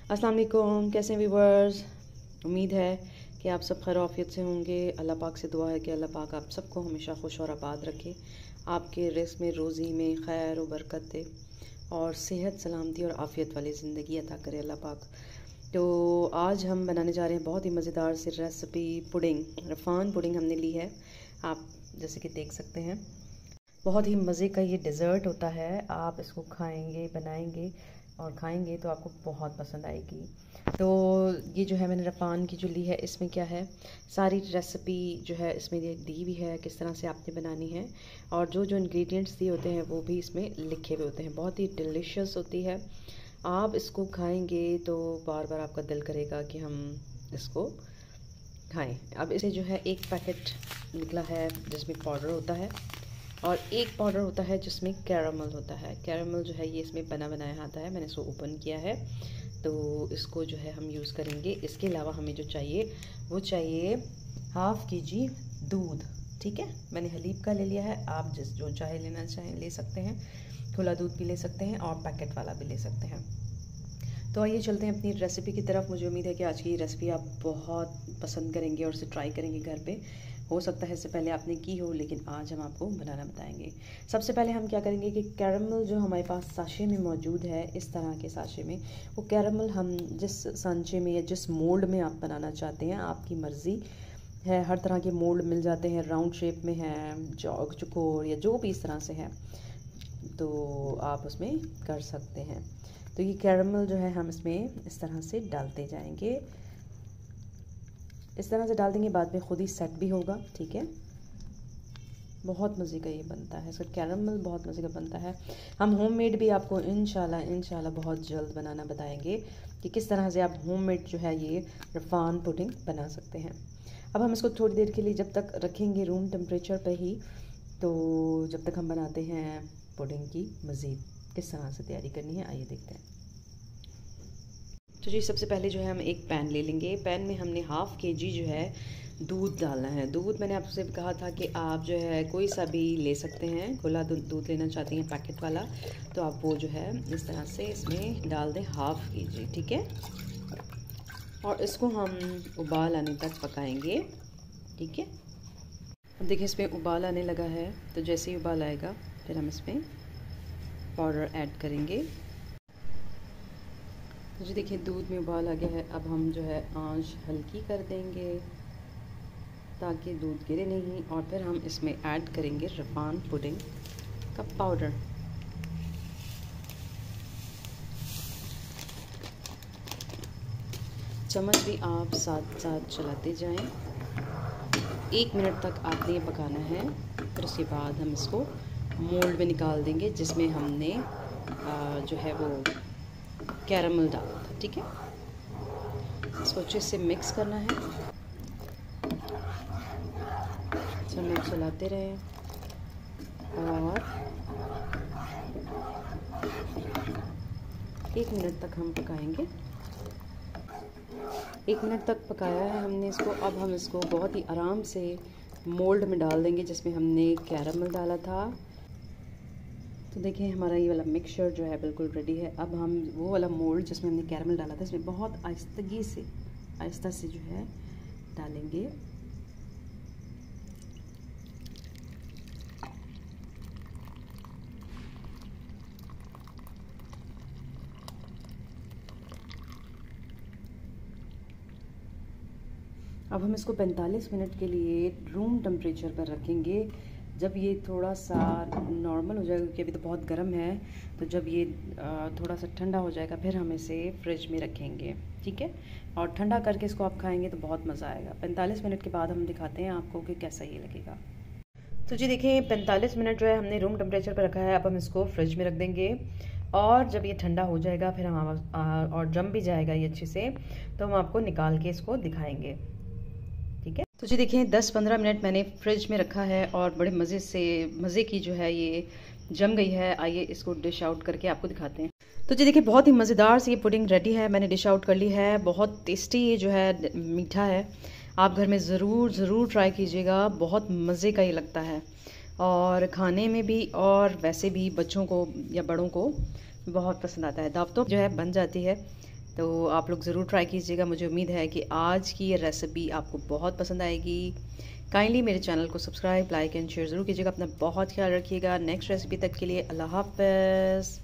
अस्सलाम वालेकुम, कैसे हैं व्यूवर्स। उम्मीद है कि आप सब खैर आफियत से होंगे। अल्लाह पाक से दुआ है कि अल्लाह पाक आप सबको हमेशा खुश और आबाद रखे, आपके रिज़्क़ में रोज़ी में खैर और बरकत दे और सेहत सलामती और आफियत वाली ज़िंदगी अता करे अल्लाह पाक। तो आज हम बनाने जा रहे हैं बहुत ही मज़ेदार सी रेसिपी पुडिंग। रफ़ान पुडिंग हमने ली है, आप जैसे कि देख सकते हैं। बहुत ही मज़े का ये डेज़र्ट होता है। आप इसको खाएंगे, बनाएंगे और खाएंगे तो आपको बहुत पसंद आएगी। तो ये जो है मैंने रफ़ान की जो ली है, इसमें क्या है, सारी रेसिपी जो है इसमें दी हुई है किस तरह से आपने बनानी है, और जो जो इंग्रेडिएंट्स दिए होते हैं वो भी इसमें लिखे हुए होते हैं। बहुत ही डिलीशियस होती है। आप इसको खाएंगे तो बार बार आपका दिल करेगा कि हम इसको खाएं। अब इसे जो है एक पैकेट निकला है जिसमें पाउडर होता है और एक पाउडर होता है जिसमें कैरामल होता है। कैरामल जो है ये इसमें बना बनाया आता है, मैंने इसको ओपन किया है तो इसको जो है हम यूज़ करेंगे। इसके अलावा हमें जो चाहिए वो चाहिए 1/2 kg दूध। ठीक है, मैंने हलीब का ले लिया है, आप जिस जो चाहे लेना चाहें ले सकते हैं। खुला दूध भी ले सकते हैं और पैकेट वाला भी ले सकते हैं। तो आइए चलते हैं अपनी रेसिपी की तरफ। मुझे उम्मीद है कि आज की रेसिपी आप बहुत पसंद करेंगे और इसे ट्राई करेंगे घर पे। हो सकता है इससे पहले आपने की हो, लेकिन आज हम आपको बनाना बताएंगे। सबसे पहले हम क्या करेंगे कि कैरामल जो हमारे पास साशे में मौजूद है, इस तरह के साशे में, वो कैरामल हम जिस सांचे में या जिस मोल्ड में आप बनाना चाहते हैं, आपकी मर्ज़ी है। हर तरह के मोल्ड मिल जाते हैं, राउंड शेप में है, चौकोर या जो भी इस तरह से है, तो आप उसमें कर सकते हैं। तो ये कैरामल जो है हम इसमें इस तरह से डालते जाएंगे। इस तरह से डाल देंगे, बाद में खुद ही सेट भी होगा। ठीक है, बहुत मज़े का ये बनता है। इसका कैरामल बहुत मज़े का बनता है। हम होममेड भी आपको इंशाल्लाह बहुत जल्द बनाना बताएंगे कि किस तरह से आप होममेड जो है ये रफ़ान पुडिंग बना सकते हैं। अब हम इसको थोड़ी देर के लिए जब तक रखेंगे रूम टेम्परेचर पे ही, तो जब तक हम बनाते हैं पुडिंग की मज़ीद किस तरह से तैयारी करनी है, आइए देखते हैं। तो जी सबसे पहले जो है हम एक पैन ले लेंगे। पैन में हमने 1/2 kg जो है दूध डालना है। दूध मैंने आपसे कहा था कि आप जो है कोई सा भी ले सकते हैं। खुला दूध लेना चाहती हैं पैकेट वाला, तो आप वो जो है इस तरह से इसमें डाल दें 1/2 kg। ठीक है, और इसको हम उबाल आने तक पकाएंगे। ठीक है, अब देखिए इसमें उबाल आने लगा है, तो जैसे ही उबाल आएगा फिर हम इसमें पाउडर ऐड करेंगे। तो जी देखिए दूध में उबाल आ गया है। अब हम जो है आंच हल्की कर देंगे ताकि दूध गिरे नहीं, और फिर हम इसमें ऐड करेंगे रफ़ान पुडिंग का पाउडर। चम्मच भी आप साथ साथ चलाते जाएं। 1 मिनट तक आपने ये पकाना है। फिर उसके बाद हम इसको मोल्ड में निकाल देंगे जिसमें हमने जो है वो कैरामल डाला था। ठीक है, इसको अच्छे से मिक्स करना है, चम्मच चलाते रहें और 1 मिनट तक हम पकाएंगे। 1 मिनट तक पकाया है हमने इसको। अब हम इसको बहुत ही आराम से मोल्ड में डाल देंगे जिसमें हमने कैरामल डाला था। तो देखिए हमारा ये वाला मिक्सचर जो है बिल्कुल रेडी है। अब हम वो वाला मोल्ड जिसमें हमने कैरामल डाला था, इसमें बहुत आहिस्ता से जो है डालेंगे। अब हम इसको 45 मिनट के लिए रूम टेम्परेचर पर रखेंगे। जब ये थोड़ा सा नॉर्मल हो जाएगा, क्योंकि अभी तो बहुत गर्म है, तो जब ये थोड़ा सा ठंडा हो जाएगा फिर हम इसे फ्रिज में रखेंगे। ठीक है, और ठंडा करके इसको आप खाएंगे तो बहुत मज़ा आएगा। 45 मिनट के बाद हम दिखाते हैं आपको कि कैसा ये लगेगा। तो जी देखिए 45 मिनट जो है हमने रूम टेम्परेचर पर रखा है। अब हम इसको फ्रिज में रख देंगे, और जब ये ठंडा हो जाएगा फिर हम और जम भी जाएगा ये अच्छे से, तो हम आपको निकाल के इसको दिखाएंगे। ठीक है, तो जी देखिए 10-15 मिनट मैंने फ्रिज में रखा है और बड़े मज़े की जो है ये जम गई है। आइए इसको डिश आउट करके आपको दिखाते हैं। तो जी देखिए बहुत ही मज़ेदार सी ये पुडिंग रेडी है, मैंने डिश आउट कर ली है। बहुत टेस्टी ये जो है, मीठा है। आप घर में ज़रूर ट्राई कीजिएगा, बहुत मज़े का ये लगता है, और खाने में भी और वैसे भी बच्चों को या बड़ों को बहुत पसंद आता है। दावतों जो है बन जाती है। तो आप लोग ज़रूर ट्राई कीजिएगा। मुझे उम्मीद है कि आज की ये रेसिपी आपको बहुत पसंद आएगी। काइंडली मेरे चैनल को सब्सक्राइब, लाइक एंड शेयर ज़रूर कीजिएगा। अपना बहुत ख्याल रखिएगा। नेक्स्ट रेसिपी तक के लिए अल्लाह हाफ़िज़।